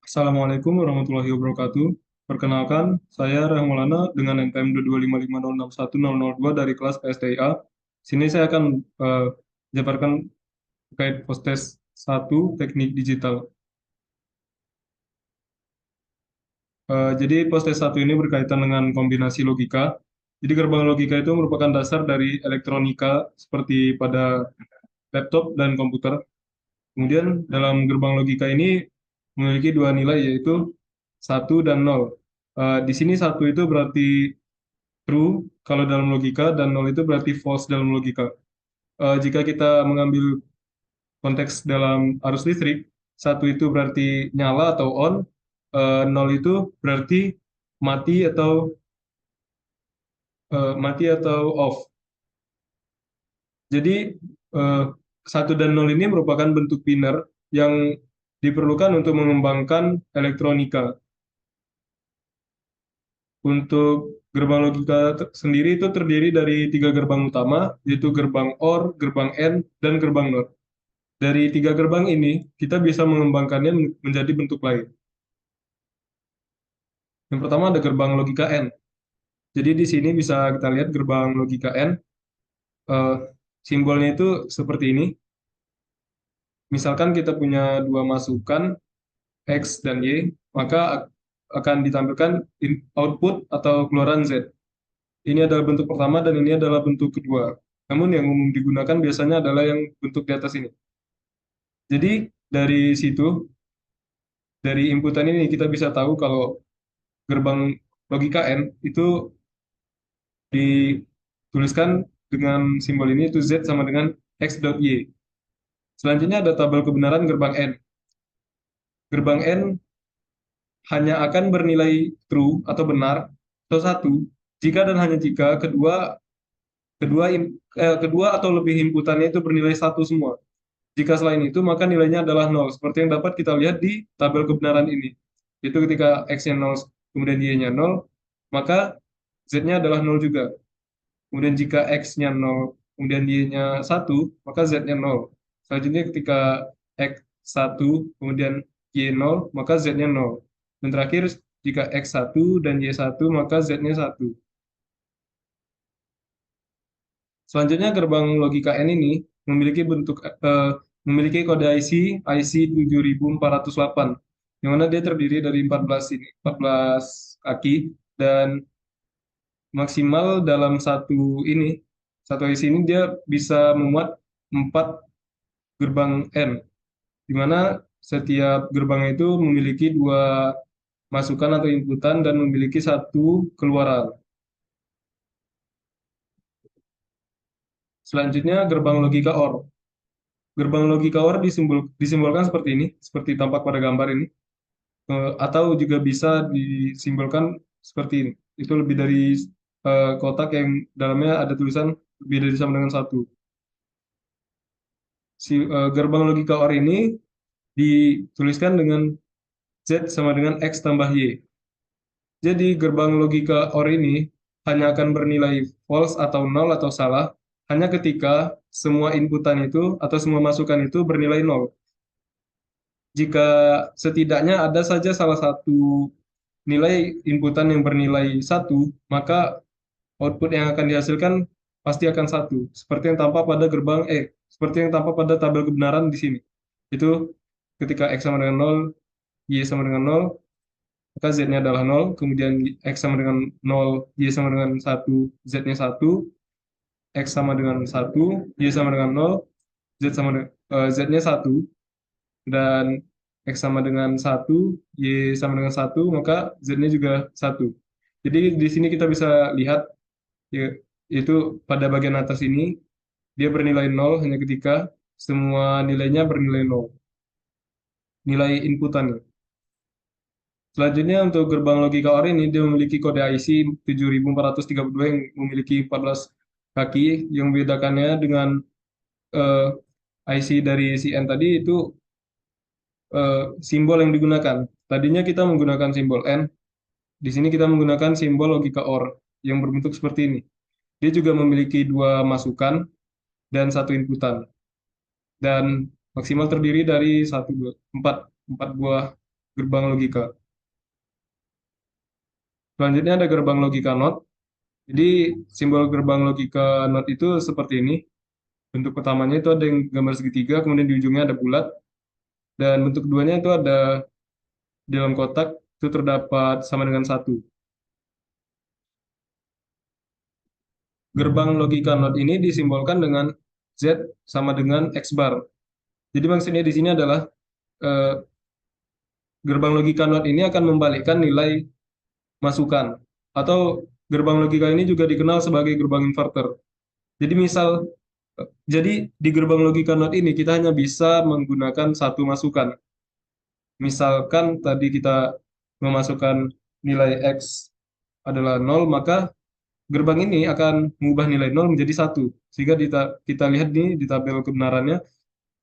Assalamualaikum warahmatullahi wabarakatuh. Perkenalkan, saya Rahmulana dengan NPM 22550610002 dari kelas PSTIA. Sini saya akan jabarkan terkait postes 1 teknik digital. Jadi postes 1 ini berkaitan dengan kombinasi logika. Jadi gerbang logika itu merupakan dasar dari elektronika seperti pada laptop dan komputer. Kemudian dalam gerbang logika ini memiliki dua nilai yaitu satu dan 0. Di sini satu itu berarti true kalau dalam logika dan 0 itu berarti false dalam logika. Jika kita mengambil konteks dalam arus listrik, satu itu berarti nyala atau on, 0 itu berarti mati atau off. Jadi eh, 1 dan 0 ini merupakan bentuk biner yang diperlukan untuk mengembangkan elektronika. Untuk gerbang logika sendiri itu terdiri dari tiga gerbang utama, yaitu gerbang OR, gerbang AND, dan gerbang NOR. Dari tiga gerbang ini, kita bisa mengembangkannya menjadi bentuk lain. Yang pertama ada gerbang logika AND. Jadi di sini bisa kita lihat gerbang logika AND, eh, simbolnya itu seperti ini. Misalkan kita punya dua masukan, X dan Y, maka akan ditampilkan output atau keluaran Z. Ini adalah bentuk pertama dan ini adalah bentuk kedua. Namun yang umum digunakan biasanya adalah yang bentuk di atas ini. Jadi dari situ, dari inputan ini kita bisa tahu kalau gerbang logika N itu dituliskan dengan simbol ini, itu Z sama dengan X dot Y. Selanjutnya ada tabel kebenaran gerbang N. Gerbang N hanya akan bernilai true atau benar atau satu jika dan hanya jika kedua atau lebih inputannya itu bernilai satu semua. Jika selain itu, maka nilainya adalah nol. Seperti yang dapat kita lihat di tabel kebenaran ini. Itu ketika X-nya nol, kemudian Y-nya nol, maka Z-nya adalah nol juga. Kemudian jika X-nya nol, kemudian Y-nya satu, maka Z-nya nol. Selanjutnya ketika X satu, kemudian Y nol, maka Z-nya nol. Dan terakhir, jika X satu dan Y satu, maka Z-nya satu. Selanjutnya gerbang logika N ini memiliki kode IC 7408 yang mana dia terdiri dari 14 kaki dan maksimal dalam satu IC ini dia bisa memuat 4 gerbang N di mana setiap gerbang itu memiliki dua masukan atau inputan dan memiliki satu keluaran. Selanjutnya gerbang logika OR. Gerbang logika OR disimbolkan seperti ini, seperti tampak pada gambar ini, atau juga bisa disimbolkan seperti ini. Itu lebih dari kotak yang dalamnya ada tulisan lebih dari sama dengan satu. Gerbang logika OR ini dituliskan dengan Z sama dengan X tambah Y. Jadi gerbang logika OR ini hanya akan bernilai false atau nol atau salah hanya ketika semua inputan itu atau semua masukan itu bernilai nol. Jika setidaknya ada saja salah satu nilai inputan yang bernilai satu, maka output yang akan dihasilkan pasti akan satu. Seperti yang tampak pada tabel kebenaran di sini. Itu ketika X sama dengan nol, Y sama dengan nol, maka Z-nya adalah nol, kemudian X sama dengan nol, Y sama dengan satu, Z-nya satu, X sama dengan satu, Y sama dengan nol, Z-nya satu, dan X sama dengan satu, Y sama dengan satu, maka Z-nya juga satu. Jadi di sini kita bisa lihat ya, itu pada bagian atas ini dia bernilai nol hanya ketika semua nilainya bernilai nol, nilai inputannya. Selanjutnya untuk gerbang logika OR ini dia memiliki kode IC 7432 yang memiliki 14 kaki yang membedakannya dengan eh, IC dari CN tadi itu simbol yang digunakan. Tadinya kita menggunakan simbol N, di sini kita menggunakan simbol logika OR yang berbentuk seperti ini. Dia juga memiliki dua masukan dan satu inputan. Dan Maksimal terdiri dari empat, empat buah gerbang logika. Selanjutnya ada gerbang logika NOT. Jadi simbol gerbang logika NOT itu seperti ini. Bentuk pertamanya itu ada yang gambar segitiga, kemudian di ujungnya ada bulat, dan bentuk keduanya itu ada di dalam kotak, itu terdapat sama dengan satu. Gerbang logika NOT ini disimbolkan dengan Z sama dengan X bar. Jadi maksudnya di sini adalah eh, gerbang logika NOT ini akan membalikkan nilai masukan. Atau gerbang logika ini juga dikenal sebagai gerbang inverter. Jadi jadi di gerbang logika NOT ini kita hanya bisa menggunakan satu masukan. Misalkan tadi kita memasukkan nilai X adalah nol, maka gerbang ini akan mengubah nilai nol menjadi satu. Sehingga kita lihat di tabel kebenarannya,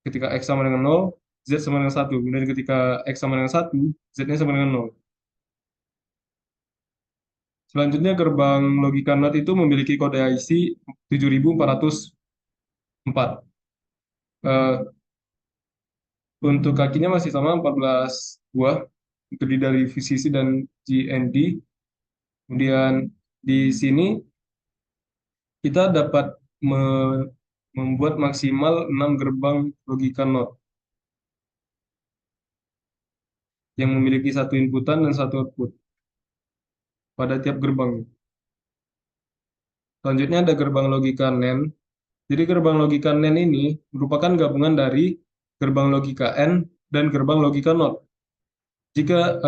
ketika X sama dengan nol, Z sama dengan satu. Kemudian ketika X sama dengan satu, Z-nya sama dengan nol. Selanjutnya gerbang logika NOT itu memiliki kode IC 7404. Eh, untuk kakinya masih sama 14 buah, terdiri dari VCC dan GND. Kemudian di sini kita dapat membuat maksimal 6 gerbang logika NOT yang memiliki satu inputan dan satu output pada tiap gerbang. Selanjutnya ada gerbang logika NAND. Jadi gerbang logika NAND ini merupakan gabungan dari gerbang logika AND dan gerbang logika NOT. Jika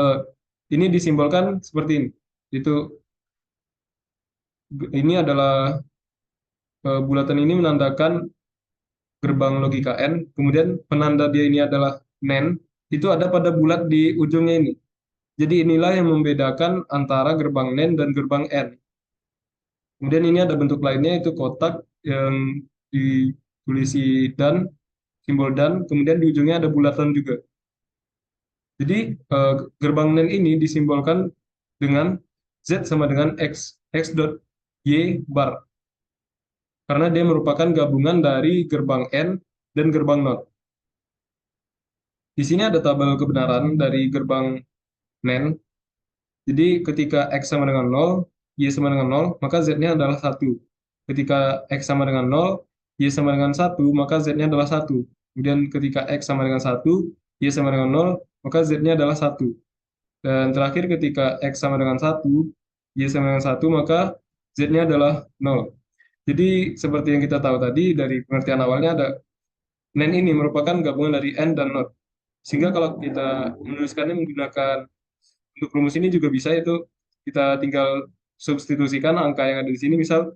ini disimbolkan seperti ini, itu ini adalah bulatan ini menandakan gerbang logika N, kemudian penanda dia ini adalah NAND, itu ada pada bulat di ujungnya ini. Jadi inilah yang membedakan antara gerbang NAND dan gerbang N. Kemudian ini ada bentuk lainnya, itu kotak yang ditulisi dan, simbol dan, kemudian di ujungnya ada bulatan juga. Jadi gerbang NAND ini disimbolkan dengan Z sama dengan X dot Y bar, karena dia merupakan gabungan dari gerbang N dan gerbang NOT. Di sini ada tabel kebenaran dari gerbang NAND. Jadi ketika X sama dengan nol, Y sama dengan nol, maka Z-nya adalah satu. Ketika X sama dengan nol, Y sama dengan satu, maka Z-nya adalah satu. Kemudian ketika X sama dengan satu, Y sama dengan nol, maka Z-nya adalah satu. Dan terakhir ketika X sama dengan satu, Y sama dengan satu, maka Z-nya adalah nol. Jadi seperti yang kita tahu tadi dari pengertian awalnya, ada NAND ini merupakan gabungan dari N dan NOT. Sehingga kalau kita menuliskannya menggunakan untuk rumus ini juga bisa, itu kita tinggal substitusikan angka yang ada di sini, misal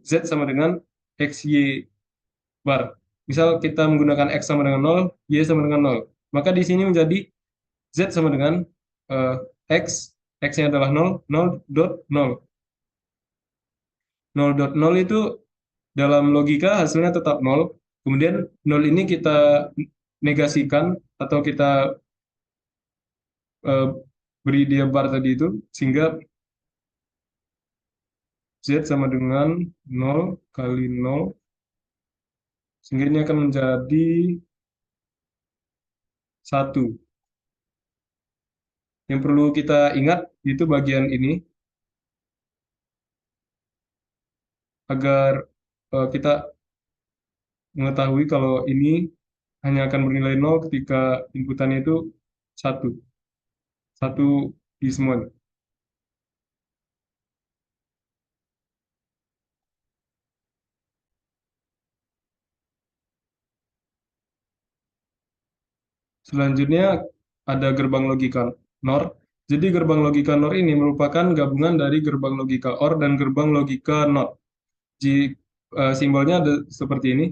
Z sama dengan XY bar. Misal kita menggunakan X sama dengan nol, Y sama dengan nol. Maka di sini menjadi Z sama dengan eh, X, X-nya adalah nol, nol dot nol. Nol dot nol itu dalam logika hasilnya tetap nol. Kemudian nol ini kita negasikan atau kita eh, beri dia bar tadi itu, sehingga Z sama dengan nol kali nol, sehingga ini akan menjadi satu. Yang perlu kita ingat itu bagian ini, agar kita mengetahui kalau ini hanya akan bernilai nol ketika inputannya itu satu. Satu di semuanya. Selanjutnya ada gerbang logika NOR. Jadi gerbang logika NOR ini merupakan gabungan dari gerbang logika OR dan gerbang logika NOT. Simbolnya ada seperti ini.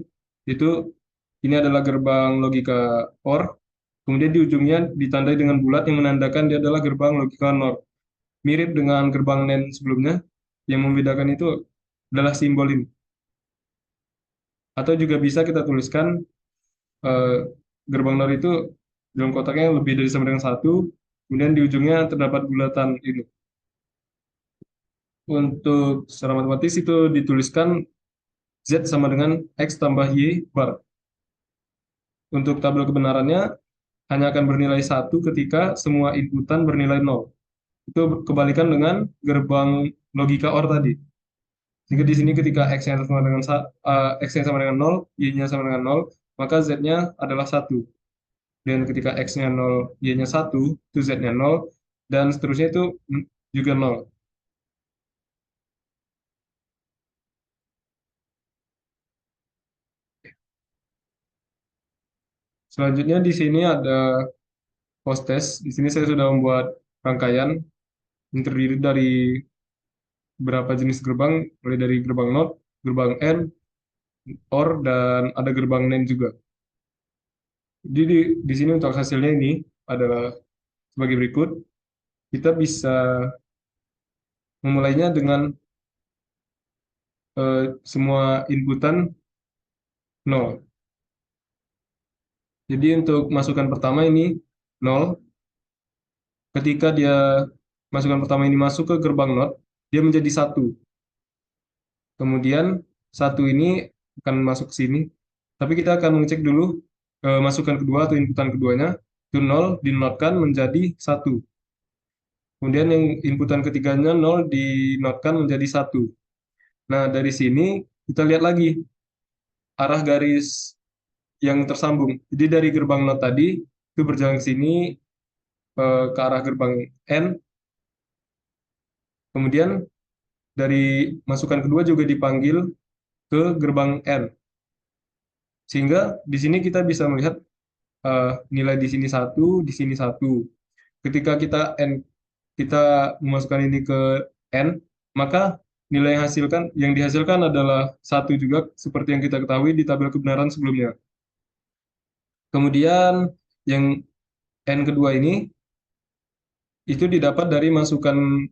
Itu ini adalah gerbang logika OR. Kemudian di ujungnya ditandai dengan bulat yang menandakan dia adalah gerbang logika NOR. Mirip dengan gerbang NAND sebelumnya, yang membedakan itu adalah simbol ini. Atau juga bisa kita tuliskan eh, gerbang NOR itu dalam kotaknya lebih dari sama dengan satu, kemudian di ujungnya terdapat bulatan ini. Untuk secara matematis itu dituliskan Z sama dengan X tambah Y bar. untuk tabel kebenarannya hanya akan bernilai satu ketika semua inputan bernilai nol. Itu kebalikan dengan gerbang logika OR tadi. Jika di sini ketika x-nya sama dengan x-nya sama dengan nol, y-nya sama dengan nol, maka z-nya adalah satu. Dan ketika x-nya nol, y-nya satu, itu z-nya nol, dan seterusnya itu juga nol. Selanjutnya di sini ada post test. Di sini saya sudah membuat rangkaian yang terdiri dari beberapa jenis gerbang, mulai dari gerbang NOT, gerbang N, OR, dan ada gerbang NAND juga. Jadi di sini untuk hasilnya ini adalah sebagai berikut. Kita bisa memulainya dengan semua inputan nol. Jadi untuk masukan pertama ini nol. Ketika dia masukan pertama ini masuk ke gerbang NOT, dia menjadi satu. Kemudian satu ini akan masuk ke sini. Tapi kita akan mengecek dulu masukan kedua atau inputan keduanya. Itu nol dinotkan menjadi satu. Kemudian yang inputan ketiganya nol dinotkan menjadi satu. Nah, dari sini kita lihat lagi arah garis yang tersambung. Jadi dari gerbang NOT tadi itu berjalan ke sini ke arah gerbang N. Kemudian dari masukan kedua juga dipanggil ke gerbang N. Sehingga di sini kita bisa melihat nilai di sini satu, di sini satu. Ketika kita memasukkan ini ke N, maka nilai yang dihasilkan adalah satu juga seperti yang kita ketahui di tabel kebenaran sebelumnya. Kemudian yang N kedua ini itu didapat dari masukan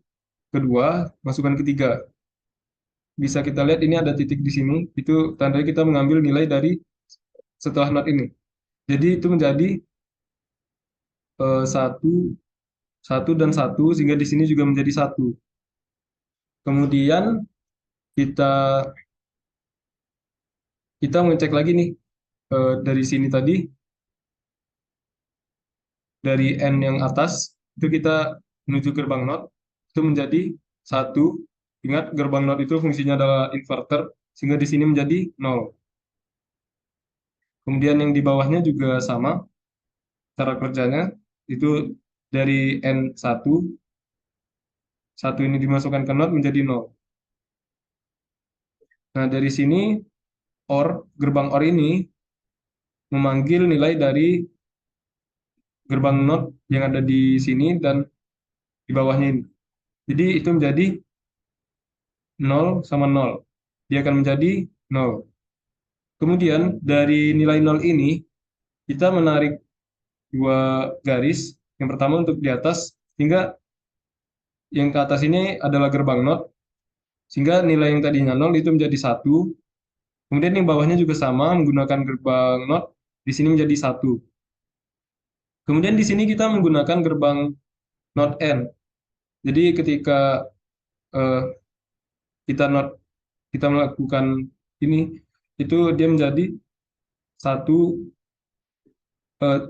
kedua, masukan ketiga. Bisa kita lihat ini ada titik di sini, itu tandanya kita mengambil nilai dari setelah not ini. Jadi itu menjadi satu, satu dan satu, sehingga di sini juga menjadi satu. Kemudian kita kita mengecek lagi nih dari sini tadi, dari N yang atas itu kita menuju gerbang not itu menjadi satu. Ingat gerbang not itu fungsinya adalah inverter, sehingga di sini menjadi nol. Kemudian yang di bawahnya juga sama cara kerjanya, itu dari N1 satu ini dimasukkan ke not menjadi nol. Nah, dari sini gerbang OR ini memanggil nilai dari gerbang not yang ada di sini dan di bawahnya ini. Jadi itu menjadi nol sama nol. Dia akan menjadi nol. Kemudian dari nilai nol ini kita menarik dua garis. Yang pertama untuk di atas, hingga yang ke atas ini adalah gerbang not, sehingga nilai yang tadinya nol itu menjadi satu. Kemudian yang bawahnya juga sama menggunakan gerbang not, di sini menjadi satu. Kemudian di sini kita menggunakan gerbang not N. Jadi ketika eh, kita not kita melakukan ini, itu dia menjadi satu, eh,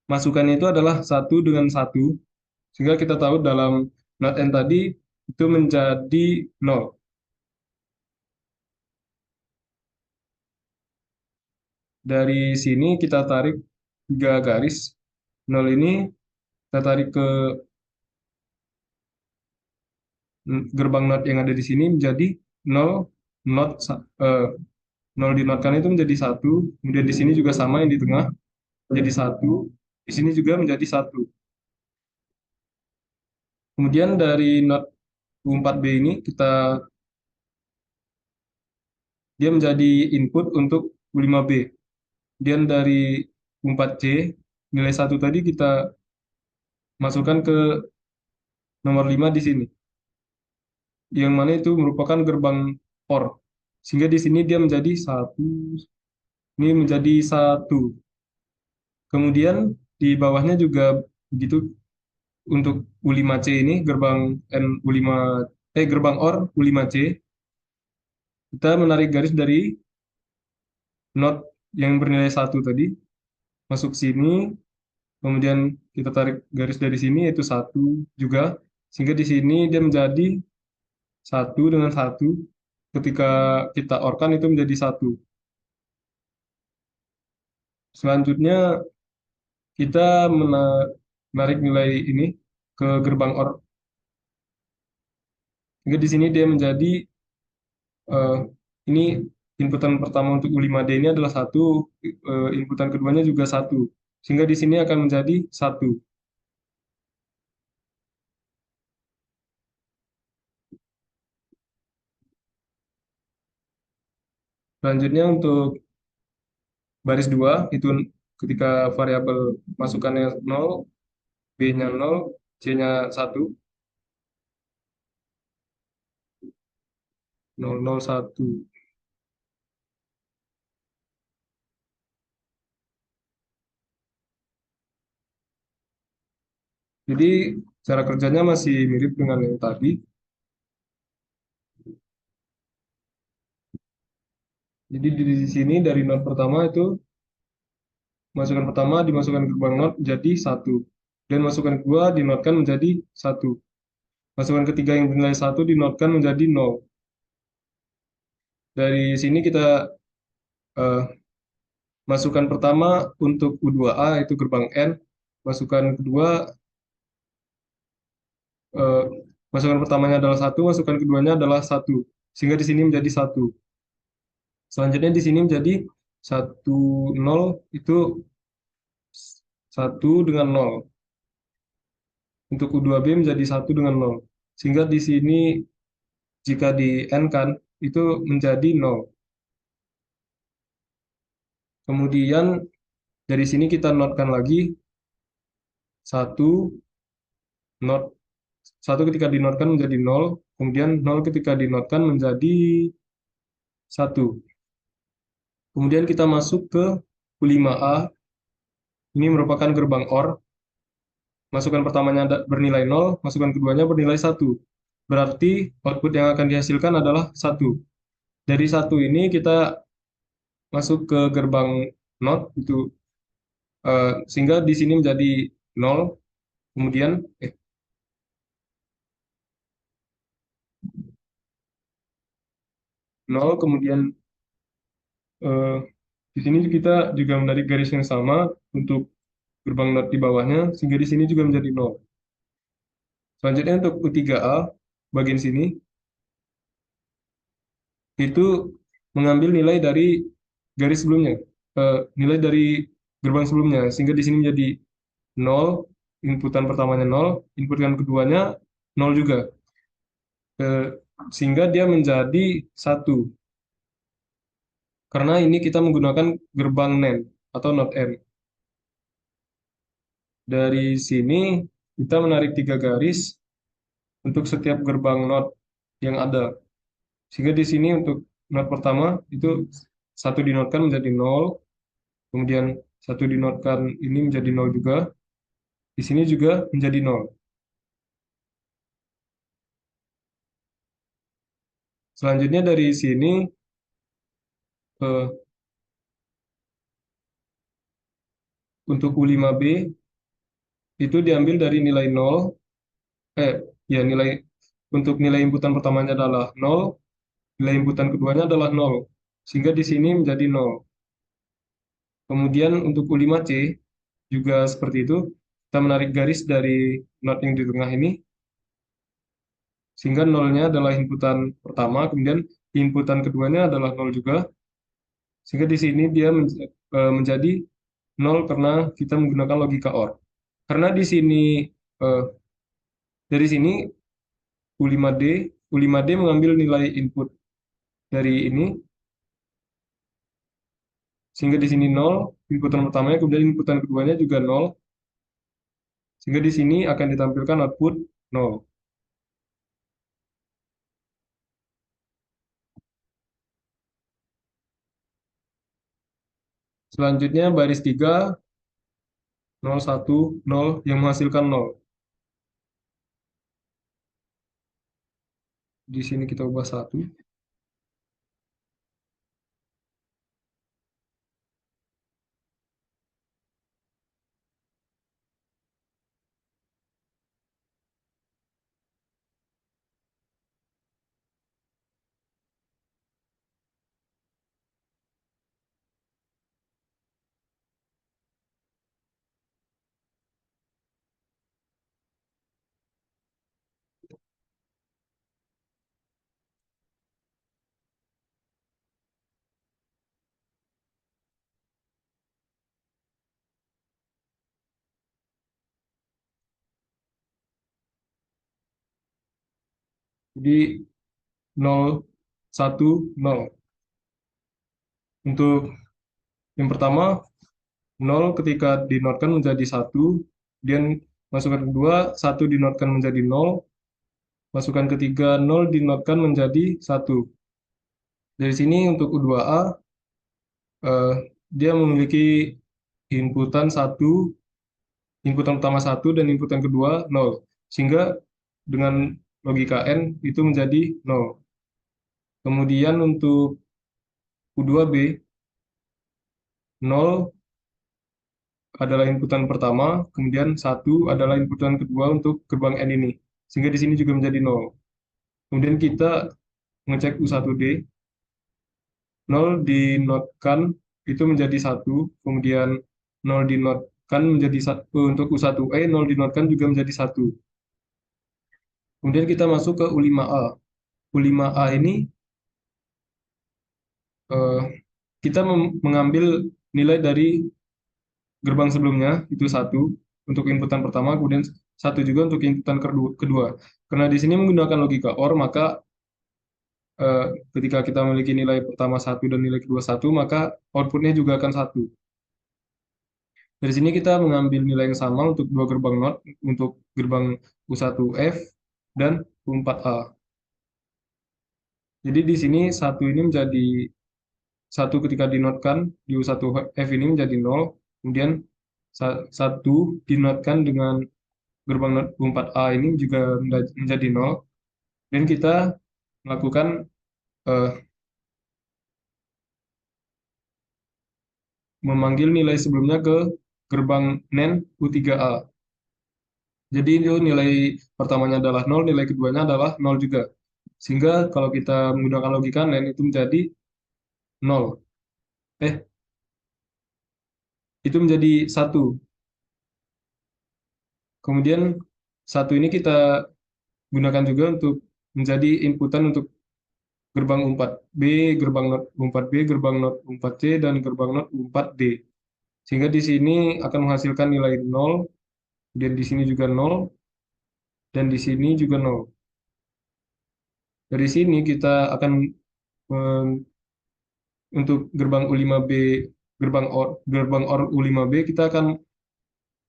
masukannya itu adalah satu dengan satu, sehingga kita tahu dalam not N tadi itu menjadi nol. Dari sini kita tarik tiga garis nol ini, kita tarik ke gerbang not yang ada di sini menjadi nol. not eh, Nol dinotkan itu menjadi satu, kemudian di sini juga sama yang di tengah menjadi satu, di sini juga menjadi satu. Kemudian dari not U4B ini dia menjadi input untuk U5B. Kemudian dari U4C nilai satu tadi kita masukkan ke nomor 5 di sini, yang mana itu merupakan gerbang OR. Sehingga di sini dia menjadi satu, ini menjadi satu. Kemudian di bawahnya juga begitu untuk U5C ini gerbang N U5 gerbang OR U5C, kita menarik garis dari not yang bernilai satu tadi masuk sini, kemudian kita tarik garis dari sini yaitu satu juga, sehingga di sini dia menjadi satu dengan satu. Ketika kita OR-kan itu menjadi satu. Selanjutnya kita menarik nilai ini ke gerbang OR. Sehingga di sini dia menjadi eh, ini inputan pertama untuk U5D ini adalah satu, inputan keduanya juga satu. Sehingga di sini akan menjadi satu. Selanjutnya untuk baris 2 itu ketika variabel masukannya nol, B-nya nol, C-nya satu, nol nol satu. Jadi cara kerjanya masih mirip dengan yang tadi. Jadi di sini dari not pertama itu masukan pertama dimasukkan ke gerbang not menjadi satu, dan masukan kedua dinotkan menjadi satu. Masukan ketiga yang bernilai satu dinotkan menjadi nol. Dari sini kita eh, masukan pertama untuk U2A itu gerbang N, masukan kedua eh, masukan pertamanya adalah satu, masukan keduanya adalah satu, sehingga di sini menjadi satu. Selanjutnya di sini menjadi satu nol itu satu dengan nol. Untuk U2B menjadi satu dengan nol. Sehingga di sini jika di N kan itu menjadi nol. Kemudian dari sini kita notkan lagi satu not satu ketika dinotkan menjadi nol, kemudian nol ketika dinotkan menjadi satu. Kemudian kita masuk ke U5A, ini merupakan gerbang OR. Masukan pertamanya bernilai nol, masukan keduanya bernilai satu. Berarti output yang akan dihasilkan adalah satu. Dari satu ini kita masuk ke gerbang not itu, sehingga di sini menjadi nol, kemudian nol, kemudian eh, di sini kita juga menarik garis yang sama untuk gerbang not di bawahnya, sehingga di sini juga menjadi nol. Selanjutnya untuk U3A bagian sini itu mengambil nilai dari garis sebelumnya, nilai dari gerbang sebelumnya, sehingga di sini menjadi nol, inputan pertamanya nol, inputan keduanya nol juga. Eh, Sehingga dia menjadi satu. Karena ini kita menggunakan gerbang NAND atau not N. Dari sini kita menarik tiga garis untuk setiap gerbang not yang ada. Sehingga di sini untuk not pertama itu satu dinotkan menjadi nol, kemudian satu dinotkan ini menjadi nol juga, di sini juga menjadi nol. Selanjutnya dari sini eh, untuk U5B itu diambil dari nilai nol, eh ya nilai untuk nilai inputan pertamanya adalah nol, nilai inputan keduanya adalah nol, sehingga di sini menjadi nol. Kemudian untuk U5C juga seperti itu, kita menarik garis dari not yang di tengah ini, sehingga nolnya adalah inputan pertama, kemudian inputan keduanya adalah nol juga, sehingga di sini dia menjadi nol karena kita menggunakan logika OR. Karena di sini eh, dari sini U5D, U5D mengambil nilai input dari ini, sehingga di sini nol, inputan pertamanya, kemudian inputan keduanya juga nol, sehingga di sini akan ditampilkan output nol. Selanjutnya baris 3, 0, 1, 0 yang menghasilkan nol. Di sini kita ubah satu. Jadi 0, 1, 0. Untuk yang pertama, 0 ketika dinotkan menjadi satu, kemudian masukan kedua, satu dinotkan menjadi 0, masukan ketiga 0 dinotkan menjadi satu. Dari sini untuk U2A, eh, dia memiliki inputan satu, inputan pertama satu dan inputan kedua 0. Sehingga dengan logika N itu menjadi 0. Kemudian untuk U2B, 0 adalah inputan pertama, kemudian satu adalah inputan kedua untuk gerbang N ini. Sehingga di sini juga menjadi 0. Kemudian kita ngecek U1D, 0 dinotkan itu menjadi satu, kemudian 0 dinotkan menjadi satu, untuk U1E 0 dinotkan juga menjadi satu. Kemudian kita masuk ke U5A. U5A ini eh, kita mengambil nilai dari gerbang sebelumnya itu satu untuk inputan pertama, kemudian satu juga untuk inputan kedua. Karena di sini menggunakan logika OR, maka eh, ketika kita memiliki nilai pertama satu dan nilai kedua satu, maka outputnya juga akan satu. Dari sini kita mengambil nilai yang sama untuk dua gerbang NOT, untuk gerbang U1F dan U4A. Jadi di sini satu ini menjadi satu ketika dinotkan di U1F ini menjadi 0, kemudian satu dinotkan dengan gerbang NOT U4A ini juga menjadi 0, dan kita melakukan eh, memanggil nilai sebelumnya ke gerbang NAND U3A. Jadi itu nilai pertamanya adalah 0, nilai keduanya adalah 0 juga. Sehingga kalau kita menggunakan logika NAND itu menjadi 0. Eh, itu menjadi satu. Kemudian satu ini kita gunakan juga untuk menjadi inputan untuk gerbang U4B, gerbang NOT U4B, gerbang NOT U4C, dan gerbang NOT U4D. Sehingga di sini akan menghasilkan nilai 0, dan di sini juga 0, dan di sini juga 0. Dari sini kita akan untuk gerbang U5B, gerbang OR U5B, kita akan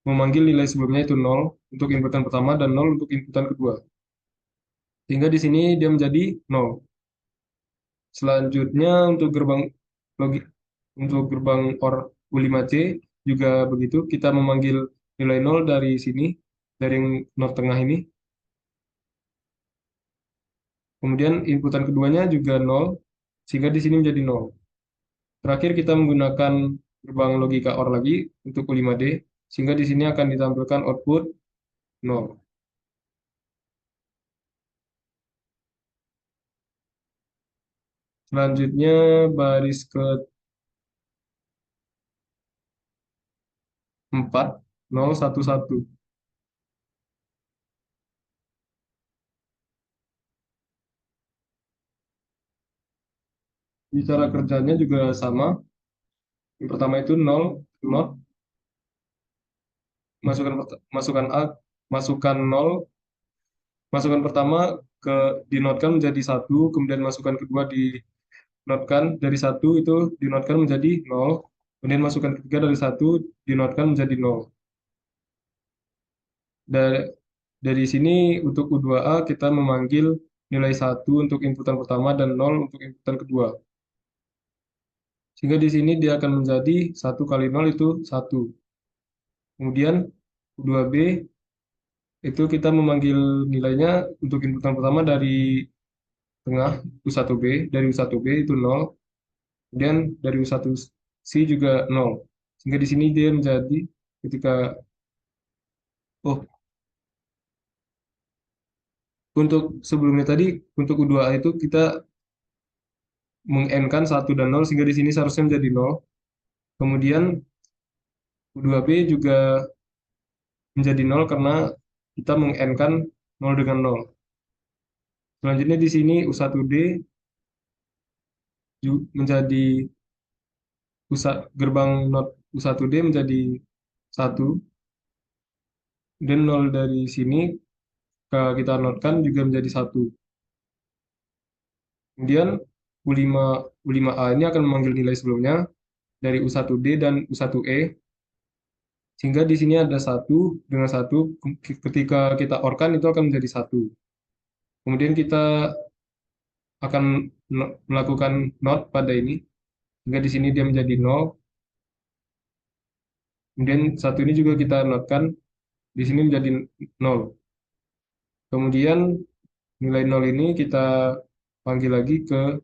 memanggil nilai sebelumnya itu 0 untuk inputan pertama dan 0 untuk inputan kedua. Sehingga di sini dia menjadi 0. Selanjutnya untuk gerbang logik untuk gerbang OR U5C juga begitu, kita memanggil nilai 0 dari sini, dari NOT tengah ini. Kemudian inputan keduanya juga 0, sehingga di sini menjadi 0. Terakhir kita menggunakan gerbang logika OR lagi untuk U5D, sehingga di sini akan ditampilkan output 0. Selanjutnya baris keempat, 011. Di cara kerjanya juga sama. Yang pertama itu 0, not, masukan A, masukkan 0, masukan pertama ke dinotkan menjadi satu, kemudian masukan kedua dinotkan dari satu itu dinotkan menjadi 0, kemudian masukan ketiga dari satu dinotkan menjadi 0. Dari, dari sini untuk U2A kita memanggil nilai satu untuk inputan pertama dan 0 untuk inputan kedua. Sehingga di sini dia akan menjadi satu kali 0 itu satu. Kemudian U2B itu kita memanggil nilainya untuk inputan pertama dari tengah U1B, dari U1B itu 0, kemudian dari U1C juga 0. Sehingga di sini dia menjadi ketika, oh, untuk sebelumnya tadi, untuk U2A itu kita meng-N-kan 1 dan 0, sehingga di sini seharusnya menjadi 0. Kemudian U2B juga menjadi 0 karena kita meng-N-kan 0 dengan 0. Selanjutnya di sini U1D menjadi gerbang not U1D menjadi satu, dan 0 dari sini kita notkan juga menjadi satu. Kemudian U5A ini akan memanggil nilai sebelumnya dari U1D dan U1E, sehingga di sini ada satu dengan satu, ketika kita OR-kan itu akan menjadi satu. Kemudian kita akan melakukan NOT pada ini, sehingga di sini dia menjadi 0. Kemudian satu ini juga kita notkan, di sini menjadi 0. Kemudian nilai 0 ini kita panggil lagi ke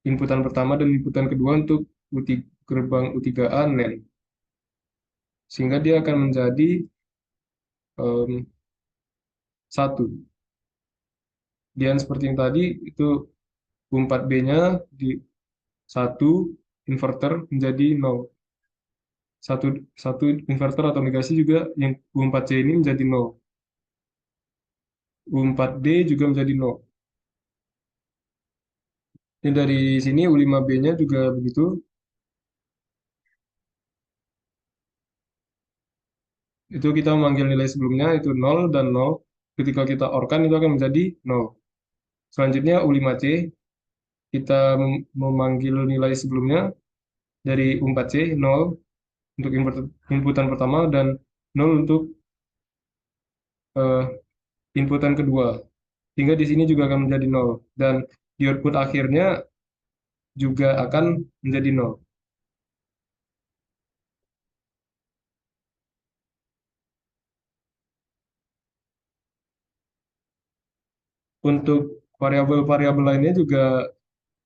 inputan pertama dan inputan kedua untuk gerbang U3A NAND. Sehingga dia akan menjadi 1. Dan seperti yang tadi, itu U4B-nya di 1 inverter menjadi 0. Satu, satu inverter atau negasi juga yang U4C ini menjadi 0. U4D juga menjadi 0. Dan dari sini U5B-nya juga begitu. Itu kita memanggil nilai sebelumnya itu 0 dan 0. Ketika kita OR-kan itu akan menjadi 0. Selanjutnya U5C, kita memanggil nilai sebelumnya dari U4C 0 untuk inputan pertama dan 0 untuk eh, inputan kedua. Sehingga di sini juga akan menjadi 0. Dan di output akhirnya juga akan menjadi 0. Untuk variabel-variabel lainnya juga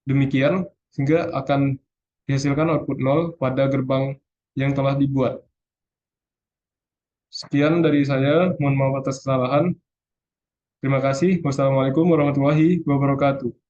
demikian, sehingga akan dihasilkan output 0 pada gerbang yang telah dibuat. Sekian dari saya, mohon maaf atas kesalahan. Terima kasih. Wassalamualaikum warahmatullahi wabarakatuh.